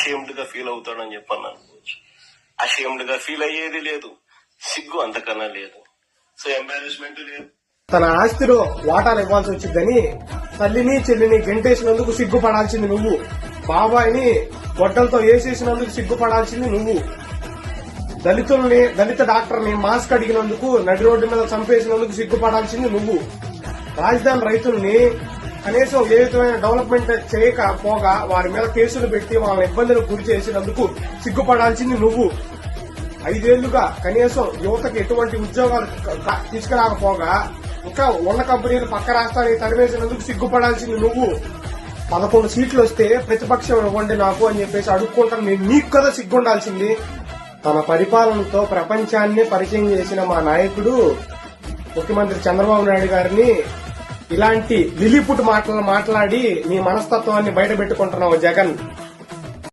Ashamed గా feel అవుతాడని చెప్పని అనుకోవచ్చు. అషేమ్డ్ గా ఫీల్ అయ్యేది లేదు, సిగ్గు అంతకన్నా లేదు, సో ఎంబారెస్మెంట్ లేదు. తన ఆస్తిలో వాటాలు ఇవ్వాల్సి వచ్చిందని తల్లిని చెల్లిని గెంటేసినందుకు సిగ్గుపడాల్సింది నువ్వు. బాబాయిని గొడ్డలతో వేసేసినందుకు సిగ్గుపడాల్సింది నువ్వు. దళిత డాక్టర్ని మాస్క్ అడిగినందుకు నడి రోడ్డు మీద చంపేసినందుకు సిగ్గుపడాల్సింది నువ్వు. రాజధాని రైతుల్ని కనీసం ఏ విధమైన డెవలప్మెంట్ చేయకపోగా వారి మీద కేసులు పెట్టి వాళ్ళ ఇబ్బందులకు గురి చేసినందుకు సిగ్గుపడాల్సింది నువ్వు. 5 ఏళ్లుగా కనీసం యువతకు ఎటువంటి ఉద్యోగాలు తీసుకురాకపోగా ఇంకా ఉన్న కంపెనీలు పక్క రాష్ట్రానికి తరివేసినందుకు సిగ్గుపడాల్సింది నువ్వు. 11 సీట్లు వస్తే ప్రతిపక్షం ఇవ్వండి నాకు అని చెప్పేసి అడుక్కుంటాను నీకు కదా సిగ్గుండాల్సింది. తన పరిపాలనతో ప్రపంచాన్ని పరిచయం చేసిన మా నాయకుడు ముఖ్యమంత్రి చంద్రబాబు నాయుడు గారిని ఇలాంటి లిలిపుట్ మాటలు మాట్లాడి నీ మనస్తత్వాన్ని బయట పెట్టుకుంటున్నావు జగన్.